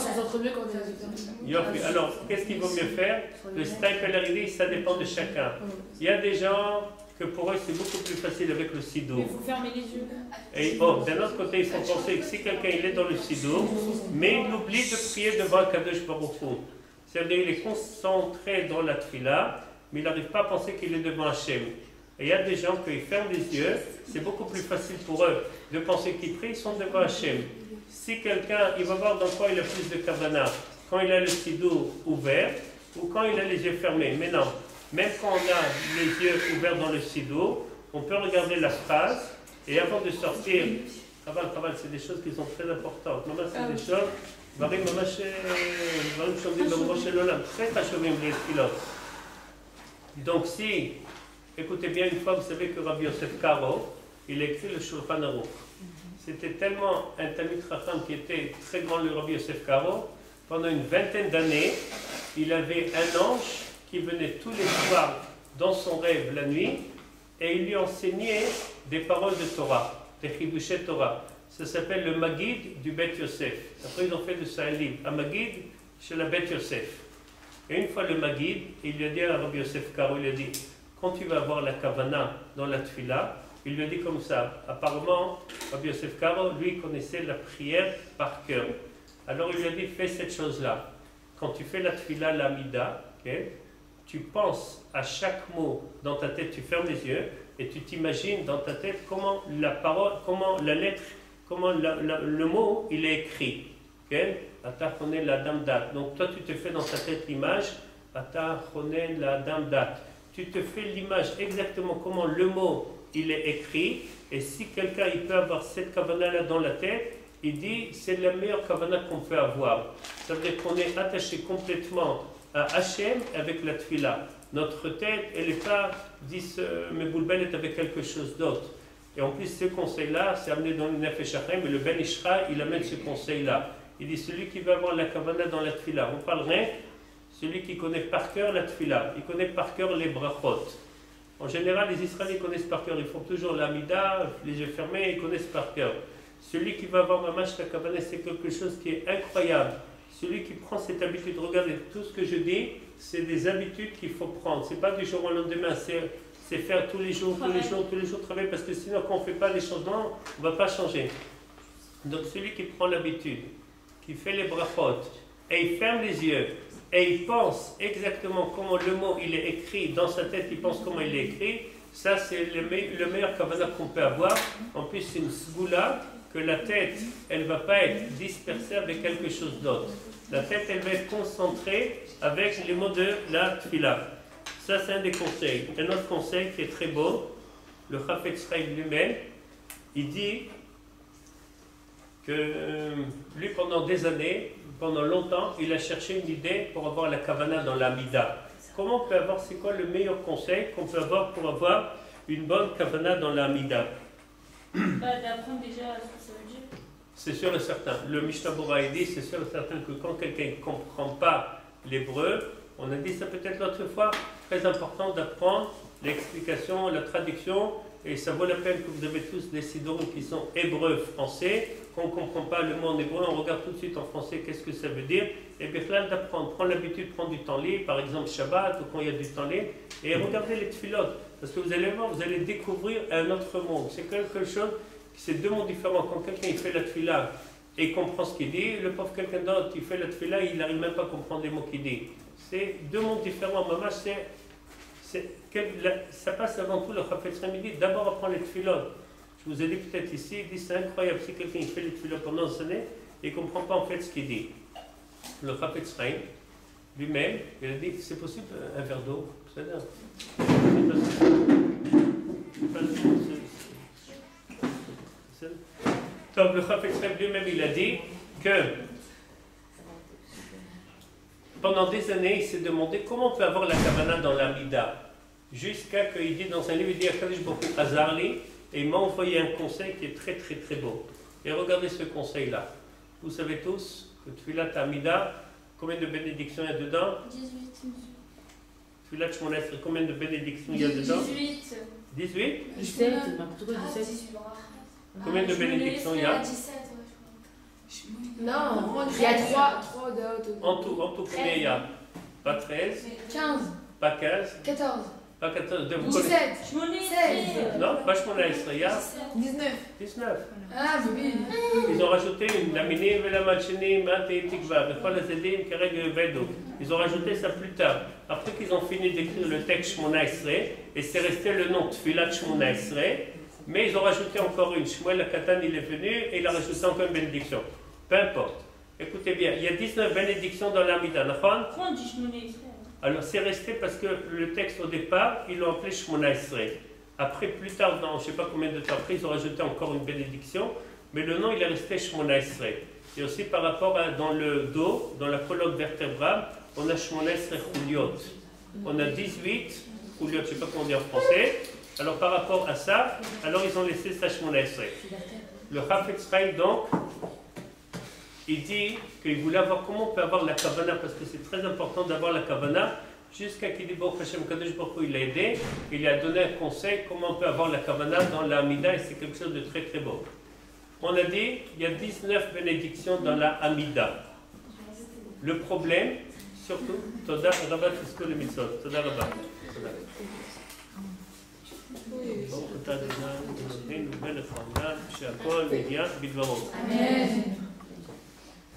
Speaker 5: Yofi,
Speaker 1: alors qu'est-ce qu'il vaut mieux faire? Le style polarisé, ça dépend de chacun. Il y a des gens que pour eux c'est beaucoup plus facile avec le sidour.
Speaker 5: Il faut fermer les yeux.
Speaker 1: Et d'un autre côté, il faut penser que si quelqu'un il est dans le sidour, mais il oublie de prier devant Kadosh Baruch Hu. C'est-à-dire qu'il est concentré dans la tfila, mais il n'arrive pas à penser qu'il est devant Hachem. Et il y a des gens qui ferment les yeux, c'est beaucoup plus facile pour eux de penser qu'ils prient, ils sont devant Hachem. si quelqu'un, il va voir dans quoi il a plus de kavana, quand il a le siddur ouvert ou quand il a les yeux fermés. Mais non, même quand on a les yeux ouverts dans le siddur, on peut regarder la phrase et avant de sortir, c'est des choses qui sont très importantes. Maman, c'est des choses, très donc si, écoutez bien, une fois, vous savez que Rabbi Yosef Karo, il a écrit le Shulchan Aruch. C'était tellement un Talmid Chacham qui était très grand, le Rabbi Yosef Karo. Pendant une vingtaine d'années, il avait un ange qui venait tous les soirs dans son rêve la nuit et il lui enseignait des paroles de Torah, des Chidushet Torah. Ça s'appelle le Magid du Bet Yosef. Après, ils ont fait de ça un livre, un Magid chez la Bet Yosef. Et une fois le Magid, il lui a dit à Rabbi Yosef Karo, il lui a dit, quand tu vas voir la Kavana dans la Tfila, il lui a dit comme ça. Apparemment, Rabbi Yosef Karo, lui, connaissait la prière par cœur. Alors il lui a dit, fais cette chose-là. Quand tu fais la Tfila, l'Amida, okay, tu penses à chaque mot dans ta tête, tu fermes les yeux et tu t'imagines dans ta tête comment la parole, comment la lettre, comment le mot, il est écrit. Okay? Ata chonen la dam dat. Donc toi, tu te fais dans ta tête l'image, Ata chonen la dam dat. Tu te fais l'image exactement comment le mot il est écrit, et si quelqu'un il peut avoir cette kavana-là dans la tête, il dit c'est la meilleure kavana qu'on peut avoir. Ça veut dire qu'on est attaché complètement à Hachem avec la tfila. Notre tête, elle n'est pas meboulbelet avec quelque chose d'autre. Et en plus, ce conseil-là, c'est amené dans le Nefesh Hachem, et le Ben Ishra, il amène ce conseil-là. Il dit celui qui veut avoir la kavana dans la tfila, on parle rien. Celui qui connaît par cœur la tfila, il connaît par cœur les brachot. En général, les Israéliens connaissent par cœur, ils font toujours l'amida, les yeux fermés, ils connaissent par cœur. Celui qui va avoir mamash la kavana, c'est quelque chose qui est incroyable. Celui qui prend cette habitude, regardez, tout ce que je dis, c'est des habitudes qu'il faut prendre. C'est pas du jour au lendemain, c'est faire tous les jours travailler, parce que sinon, quand on ne fait pas les changements, on ne va pas changer. Donc, celui qui prend l'habitude, qui fait les brachot, et il ferme les yeux, et il pense exactement comment le mot il est écrit dans sa tête, il pense comment il est écrit, ça c'est le meilleur kavana qu'on peut avoir. En plus c'est une sgoula que la tête elle ne va pas être dispersée avec quelque chose d'autre. La tête elle va être concentrée avec les mots de la tfila. Ça c'est un des conseils. Un autre conseil qui est très beau, le Chafetz Chaim lui-même, il dit que lui pendant des années, pendant longtemps, il a cherché une idée pour avoir la kavana dans la mida. Comment on peut avoir, c'est quoi le meilleur conseil qu'on peut avoir pour avoir une bonne kavana dans la mida?
Speaker 5: D'apprendre déjà ce que ça veut dire.
Speaker 1: C'est sûr et certain. Le Mishnah Bora dit, c'est sûr et certain que quand quelqu'un ne comprend pas l'hébreu, on a dit ça peut-être l'autre fois, très important d'apprendre l'explication, la traduction, et ça vaut la peine que vous avez tous des sidourim qui sont hébreux français. Quand on ne comprend pas le mot en hébreu, on regarde tout de suite en français qu'est-ce que ça veut dire. Et bien là d'apprendre, prendre l'habitude de prendre du temps libre, par exemple Shabbat ou quand il y a du temps libre, et regardez les tfilotes, parce que vous allez voir, vous allez découvrir un autre monde. C'est quelque chose, c'est deux mondes différents. Quand quelqu'un il fait la tfila et il comprend ce qu'il dit, le pauvre quelqu'un d'autre il fait la tfila, il n'arrive même pas à comprendre les mots qu'il dit. C'est deux mondes différents. Maman, ça passe avant tout le Chafetz Chaim dit d'abord apprendre les tfilotes. Je vous ai dit peut-être ici, il dit c'est incroyable, si quelqu'un fait les tfilotes pendant des années et ne comprend pas en fait ce qu'il dit. Le Chafetz Chaim lui-même, il a dit c'est possible un verre d'eau. Donc le Chafetz Chaim lui-même il a dit que pendant des années il s'est demandé comment on peut avoir la kavana dans la mida. Jusqu'à qu'il dit dans un livre, il dit Akadosh Baruch Hu Azarli, et il m'a envoyé un conseil qui est très très très beau. Et regardez ce conseil-là. Vous savez tous que Tfilat Amida, combien de bénédictions il y a dedans?
Speaker 2: 18.
Speaker 1: Tfilat Shmona Esrei, combien de bénédictions il y a dedans?
Speaker 2: 18.
Speaker 1: 18?
Speaker 3: 17, n'importe quoi, 17.
Speaker 1: Combien de bénédictions il y a?
Speaker 2: 17,
Speaker 4: Non, il y a 3 d'autres.
Speaker 1: En tout, combien il y a? Pas 13?
Speaker 4: 15.
Speaker 1: Pas 15?
Speaker 4: 14.
Speaker 1: Pas 14?
Speaker 4: 17. 16.
Speaker 1: Non, pas Shmona Esrei, il y a
Speaker 4: 19.
Speaker 1: 19.
Speaker 4: Ah, oui.
Speaker 1: Ils ont rajouté une laminim et la malchinim, tikva, ils ont rajouté ça plus tard. Après qu'ils ont fini d'écrire le texte Shmona Esrei, et c'est resté le nom Tfilat Shmona Esrei, Mais ils ont rajouté encore une. Shmuel Hakatan, il est venu et il a rajouté encore une bénédiction. Peu importe. Écoutez bien, il y a 19 bénédictions dans l'Amida.
Speaker 5: Pourquoi on dit Shmona Israël?
Speaker 1: Alors c'est resté parce que le texte au départ, ils l'ont appelé Shmona Esrei. Après, plus tard, dans je ne sais pas combien de temps après, ils ont rajouté encore une bénédiction, mais le nom il est resté Shmona Esrei. Et aussi par rapport à dans le dos, dans la colonne vertébrale, on a Shmona Esrei Chuliot. On a 18 Chuliot, je ne sais pas comment on dit en français. Alors par rapport à ça, alors ils ont laissé ça Shmona Esrei. Le Chafetz Chaim donc, il dit qu'il voulait avoir comment on peut avoir la kavana, parce que c'est très important d'avoir la kavana, jusqu'à qu'il dit Baruch Hashem Kadosh Baruch Hu, il l'a aidé, il lui a donné un conseil comment on peut avoir la kavana dans la Amida, et c'est quelque chose de très très beau. On a dit il y a 19 bénédictions dans la Amida. Le problème, surtout, Toda Rabba Tisko le Mitzvot, Toda Rabba.
Speaker 4: Amen.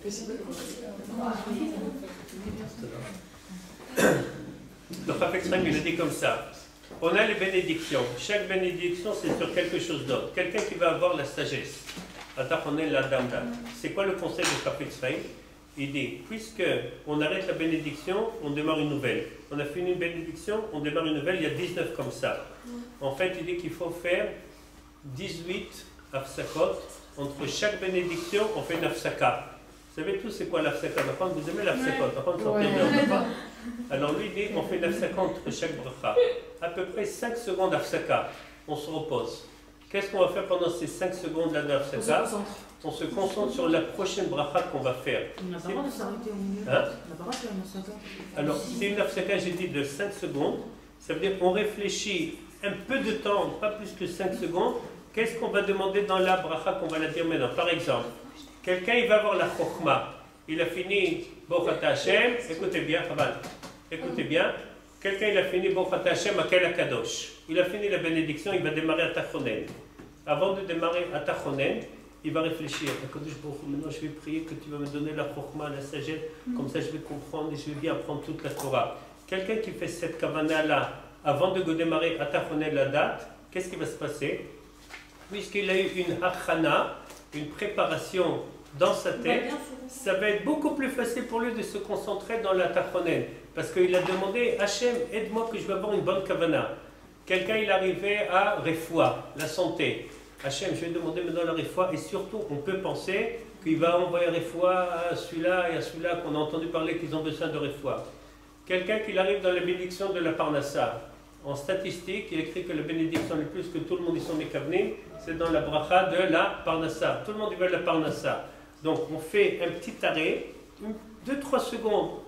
Speaker 1: Le Chafetz Chaim, il a dit comme ça. On a les bénédictions. Chaque bénédiction, c'est sur quelque chose d'autre. Quelqu'un qui va avoir la sagesse. C'est quoi le conseil du Chafetz Chaim? Il dit, puisque on arrête la bénédiction, on démarre une nouvelle. On a fini une bénédiction, on démarre une nouvelle, il y a 19 comme ça. En fait, il dit qu'il faut faire 18 afsakot. Entre chaque bénédiction, on fait une afsaka. Vous savez tous c'est quoi l'afsaka? Vous aimez l'afsakot? Alors lui, il dit, on fait une afsaka entre chaque bracha. À peu près 5 secondes d'afsaka. On se repose. Qu'est-ce qu'on va faire pendant ces 5 secondes là d'afsaka? On se concentre sur la prochaine bracha qu'on va faire.
Speaker 3: On n'a pas le droit de s'arrêter au milieu.
Speaker 1: Hein?
Speaker 3: On n'a pas le droit de faire une afsaka.
Speaker 1: Alors, c'est une afsaka, j'ai dit, de 5 secondes. Ça veut dire qu'on réfléchit un peu de temps, pas plus que 5 secondes. Qu'est-ce qu'on va demander dans la bracha qu'on va la dire maintenant? Par exemple, quelqu'un il va avoir la chokhma. Il a fini Bochat Hashem. Écoutez bien, Chabal. Écoutez bien. Quelqu'un il a fini Bochat Hashem Akel Akadosh. Il a fini la bénédiction, il va démarrer à Tachonen. Avant de démarrer à Tachonen, il va réfléchir. Maintenant je vais prier que tu vas me donner la chokhma, la sagesse. Comme ça je vais comprendre et je vais bien apprendre toute la Torah. Quelqu'un qui fait cette kavana là avant de démarrer à Tachonen la date, qu'est-ce qui va se passer? Puisqu'il a eu une hachana, une préparation dans sa tête, ça va être beaucoup plus facile pour lui de se concentrer dans la tachonen. Parce qu'il a demandé, Hachem, aide-moi que je vais avoir une bonne kavana. Quelqu'un, il arrivait à Refoua, la santé. Hachem, je vais demander maintenant la Refoua. Et surtout, on peut penser qu'il va envoyer Refoua à celui-là et à celui-là qu'on a entendu parler qu'ils ont besoin de Refoua. Quelqu'un qui arrive dans la bénédiction de la Parnassa. En statistique, il écrit que la bénédiction le plus que tout le monde y sont mécavnés, c'est dans la bracha de la Parnassa. Tout le monde y veut la Parnassa. Donc on fait un petit arrêt, 2-3 secondes,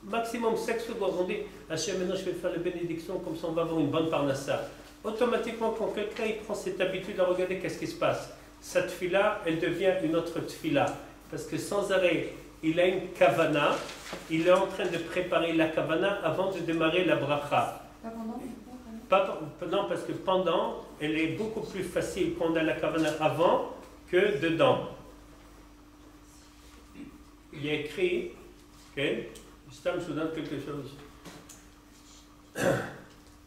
Speaker 1: maximum 5 secondes. On dit, Hachem, maintenant je vais faire la bénédiction, comme ça on va avoir une bonne Parnassa. Automatiquement, quand quelqu'un il prend cette habitude à regarder qu'est-ce qui se passe, sa tfila, elle devient une autre tfila. Parce que sans arrêt, il a une kavana, il est en train de préparer la kavana avant de démarrer la bracha. Non, parce que pendant, elle est beaucoup plus facile quand on a la kavana avant que dedans. Il y a écrit, ok, je vous donne quelque chose.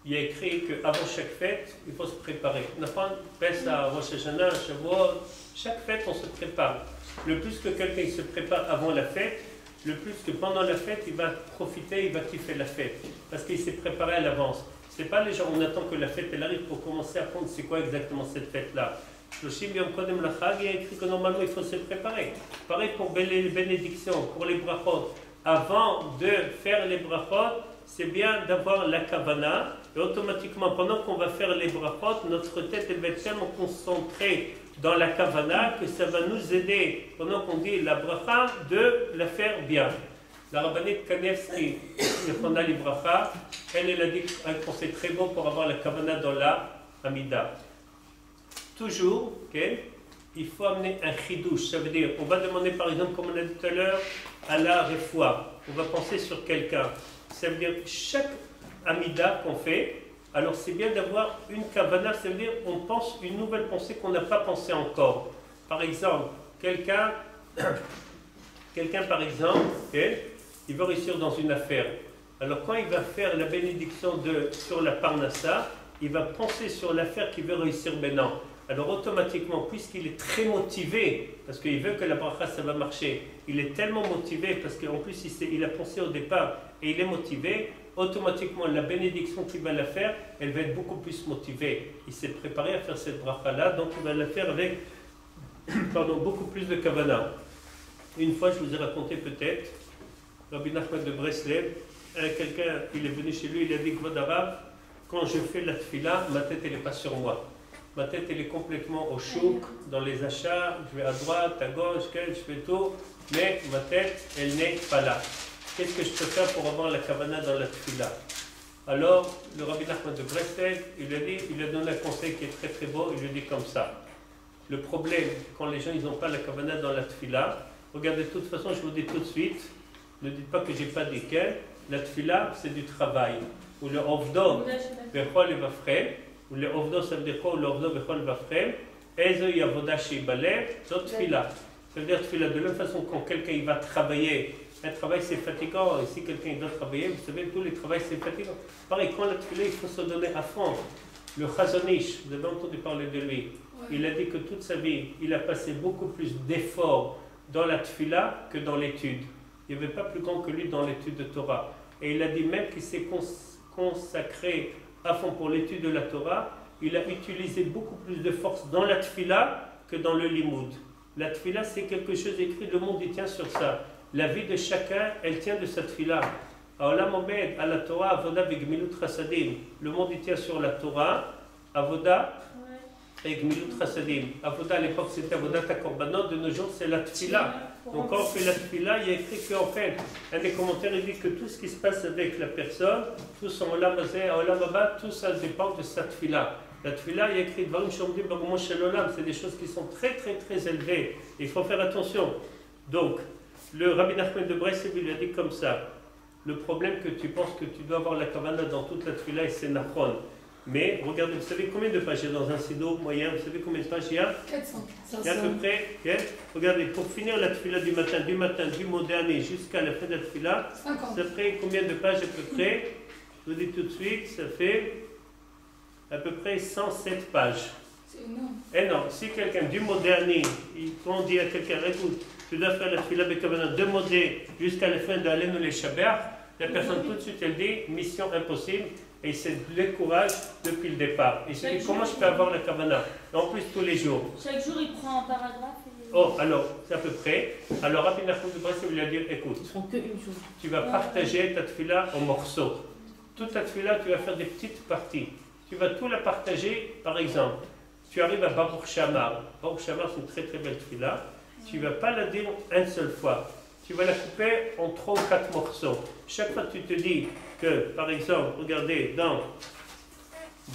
Speaker 1: Il y a écrit qu'avant chaque fête, il faut se préparer. On n'a pas Pessah, Rosh Hashanah, Shavuot, chaque fête on se prépare. Le plus que quelqu'un se prépare avant la fête, le plus que pendant la fête, il va profiter, il va kiffer la fête. Parce qu'il s'est préparé à l'avance. C'est pas les gens, on attend que la fête elle arrive pour commencer à apprendre c'est quoi exactement cette fête-là. Il y a écrit que normalement il faut se préparer. Pareil pour les bénédictions, pour les brachot. Avant de faire les brachot, c'est bien d'avoir la kavana. Et automatiquement, pendant qu'on va faire les brachot, notre tête elle va être tellement concentrée dans la kavana que ça va nous aider, pendant qu'on dit la bracha, de la faire bien. La rabbinite Kanievski, de les bracha, elle a dit un conseil très bon pour avoir la kavana dans la Amida. Toujours, okay, il faut amener un chidouche. Ça veut dire, on va demander par exemple, comme on a dit tout à l'heure, à la refoua. On va penser sur quelqu'un. Ça veut dire, chaque Amida qu'on fait, alors c'est bien d'avoir une kavana, ça veut dire, on pense une nouvelle pensée qu'on n'a pas pensé encore. Par exemple, quelqu'un par exemple, okay, il veut réussir dans une affaire. Alors quand il va faire la bénédiction sur la Parnassa, il va penser sur l'affaire qu'il veut réussir maintenant. alors automatiquement, puisqu'il est très motivé, parce qu'il veut que la bracha ça va marcher, il est tellement motivé, parce qu'en plus il a pensé au départ et il est motivé, automatiquement la bénédiction qu'il va la faire, elle va être beaucoup plus motivée. Il s'est préparé à faire cette bracha-là, donc il va la faire avec beaucoup plus de kavana. Une fois, je vous ai raconté peut-être, Rabbi Nachman de Breslev, quelqu'un, il est venu chez lui, il a dit, Kvod Arav, quand je fais la tfila, ma tête elle n'est pas sur moi. Ma tête elle est complètement au chouk, dans les achats, je vais à droite, à gauche, je fais tout, mais ma tête elle n'est pas là. Qu'est-ce que je peux faire pour avoir la kavana dans la tfila? Alors, le Rabbi Nachman de Breslev, il a donné un conseil qui est très très beau, il lui dit comme ça. Le problème, quand les gens n'ont pas la kavana dans la tfila, regardez, de toute façon, je vous dis tout de suite, ne dites pas que j'ai pas dit quel, la tfila c'est du travail. Ou le ovdo, bechol et vafrem, ou le ovdo ça veut dire quoi, ou le ovdo bechol et vafrem, ezo yavoda sheibaleh, c'est tfila. Ça veut dire tfila, de la même façon quand quelqu'un il va travailler, un travail c'est fatigant, et si quelqu'un doit travailler, vous savez, tous les travails c'est fatigant. Pareil, quand la tfila il faut se donner à fond. Le Chazon Ish, vous avez entendu parler de lui, il a dit que toute sa vie, il a passé beaucoup plus d'efforts dans la tfila que dans l'étude. Il n'y avait pas plus grand que lui dans l'étude de Torah. Et il a dit même qu'il s'est consacré à fond pour l'étude de la Torah, il a utilisé beaucoup plus de force dans la tfila que dans le limoud. La tfila c'est quelque chose écrit, le monde il tient sur ça. La vie de chacun, elle tient de sa tfila. Olam Omed, à la Torah, Avoda Begmilut Chasadim. Le monde il tient sur la Torah, Avoda et Gmilut Chasadim. Avoda à l'époque c'était Avoda Takorbanot, de nos jours c'est la tfila. Donc quand on fait la tfila, il y a écrit qu'en fait, un des commentaires il dit que tout ce qui se passe avec la personne, tout son olam hazeh, olam haba, tout ça dépend de sa tfila. La tfila, il y a écrit Dvarim shomdim barumo shel olam, c'est des choses qui sont très très très élevées. Il faut faire attention. Donc, le Rabbi Nachman de Breslev il a dit comme ça. Le problème que tu penses que tu dois avoir la kavana dans toute la tfila et c'est nachon. Mais regardez, vous savez combien de pages il y a dans un sido moyen? Vous savez combien de pages il y a?
Speaker 4: 400.
Speaker 1: Il y a à peu près, okay. Regardez, pour finir la tfila du matin du mot dernier jusqu'à la fin de la tfila, ça fait combien de pages à peu près? Je vous dis tout de suite, ça fait à peu près 107 pages.
Speaker 4: C'est énorme.
Speaker 1: Énorme. Si quelqu'un du mot dernier, quand on dit à quelqu'un, écoute, tu dois faire la tfila bekavana de modé jusqu'à la fin d'Alenu les Shabbat, la personne tout de suite elle dit, mission impossible. Et c'est le courage depuis le départ. Et c'est comment je peux avoir la kavana? En plus tous les jours.
Speaker 5: Chaque jour il prend un paragraphe.
Speaker 1: Oh, alors, c'est à peu près. Alors, Rabbi Nachman de Breslev lui a dit, écoute, tu vas partager ta tfila en morceaux. Toute ta tfila, tu vas faire des petites parties. Tu vas tout la partager, par exemple. Tu arrives à Baruch Shamar. Baruch Shamar, c'est une très très belle tfila. Tu ne vas pas la dire une seule fois. Tu vas la couper en 3 ou 4 morceaux. Chaque fois que tu te dis que, par exemple, regardez, dans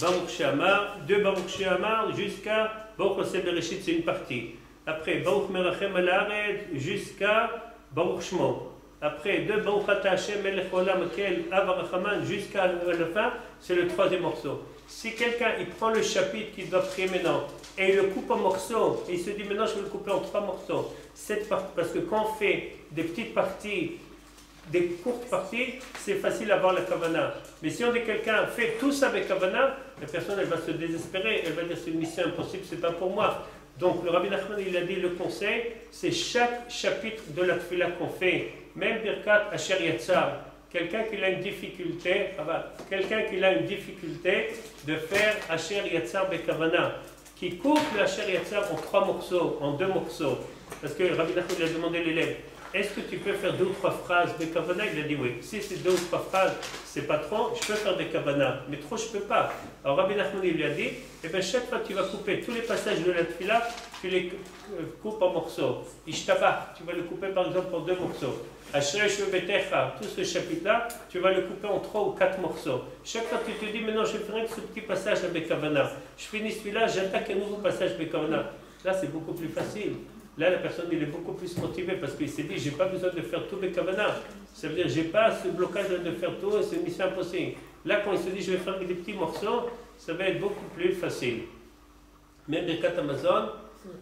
Speaker 1: Baruch Shamar, de Baruch Shamar jusqu'à Baruch Oseh Bereshit, c'est une partie. Après, Baruch Merachem al Haaretz jusqu'à Baruch Shmo. Après, de Baruch Ata Hashem Melech Olam Kel Avarachaman jusqu'à la fin, c'est le 3e morceau. Si quelqu'un il prend le chapitre qu'il doit prier maintenant et il le coupe en morceaux, et il se dit maintenant je vais le couper en 3 morceaux, parce que quand on fait des petites parties, des courtes parties, c'est facile d'avoir la kavana. Mais si on dit quelqu'un fait tout ça avec kavana, la personne elle va se désespérer, elle va dire c'est une mission impossible, c'est pas pour moi. Donc le Rabbi Nachman il a dit le conseil, c'est chaque chapitre de la tfila qu'on fait, même Birkat Asher Yatzar, quelqu'un qui a une difficulté, de faire Asher Yatzar Bekavana, qui coupe le Asher Yatzar en 3 morceaux, en 2 morceaux. Parce que Rabbi Nachman il a demandé à l'élève, est-ce que tu peux faire 2 ou 3 phrases de kavana? Il a dit oui. Si c'est 2 ou 3 phrases, c'est pas trop, je peux faire des kavana, mais trop je peux pas. Alors Rabbi Nachman il lui a dit, eh bien chaque fois que tu vas couper tous les passages de la tfila, tu les coupes en morceaux. Ishtabah, tu vas le couper par exemple en 2 morceaux. Ashrei Betecha, tout ce chapitre-là, tu vas le couper en 3 ou 4 morceaux. Chaque fois que tu te dis, maintenant je vais faire ce petit passage avec kavana, je finis celui-là, j'attaque un nouveau passage avec kavana. Là c'est beaucoup plus facile. Là, la personne il est beaucoup plus motivée parce qu'il s'est dit, j'ai pas besoin de faire tout les kavana. Ça veut dire, j'ai pas ce blocage de faire tout, c'est une mission impossible. Là, quand il se dit, je vais faire des petits morceaux, ça va être beaucoup plus facile. Même Birkat Amazon,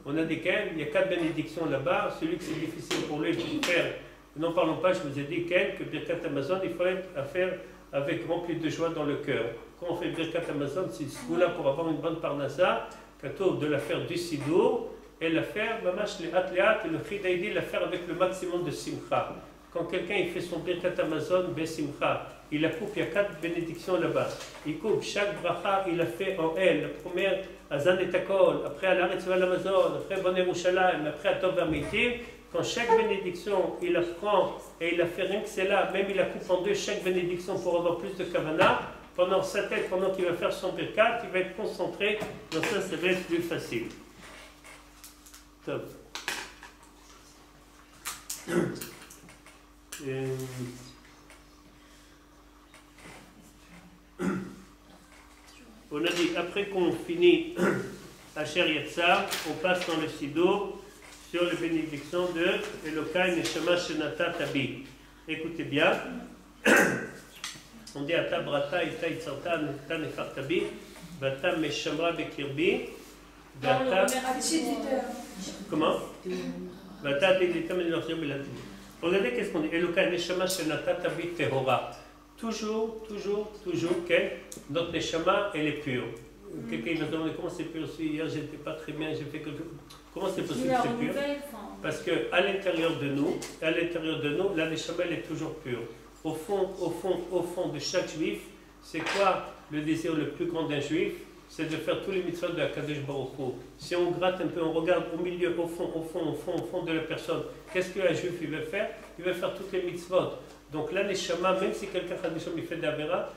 Speaker 1: on a des quels, il y a 4 bénédictions là-bas. Celui que c'est difficile pour lui de faire, n'en parlons pas, je vous ai dit quel, que Birkat Amazon, il faut être à faire avec rempli de joie dans le cœur. Quand on fait Birkat Amazon, c'est là pour avoir une bonne parnassa. de la faire du sidour et la faire, mamash le atleat, et le chidaïdi, la faire avec le maximum de simcha. Quand quelqu'un il fait son birkat Amazon, besimcha, il la coupe, il y a 4 bénédictions là-bas. Il coupe chaque bracha, il a fait en elle. La première, Azan et Takol, après à l'arrêt de l'Amazon, après Bon Yerushalayim, après à Tov Amitim. Quand chaque bénédiction, il la prend et il la fait rien que c'est là, même il la coupe en deux, chaque bénédiction pour avoir plus de kavana. Pendant sa tête, pendant qu'il va faire son birkat, il va être concentré, donc ça va être plus facile. Top. On a dit, après qu'on finit Asher Yatzar, on passe dans le Sidour sur les bénédictions de Elokai Neshama Shenata Tabi. Écoutez bien. On dit Ata Brata Ita Itzarta Neta Nefar Tabi Vata Meshamra Bekirbi Vata. Comment? Vata Tedita Menelortir Belati. Regardez qu'est-ce qu'on dit. Elokai Neshama Shenata Tabi Tehora. Toujours, que notre Neshama, elle est pure. Quelqu'un m'a demandé comment c'est pur. Hier, j'étais pas très bien, j'ai fait quelque chose. Comment c'est possible que c'est pur? Parce qu'à l'intérieur de nous, la Neshama, elle est toujours pure. Au fond de chaque juif, c'est quoi le désir le plus grand d'un juif? C'est de faire tous les mitzvot de la Kadosh Baruch Hu. Si on gratte un peu, on regarde au milieu, au fond de la personne, qu'est-ce qu'un juif il veut faire? Il veut faire toutes les mitzvot. Donc la Neshama, même si quelqu'un il fait d'Avera,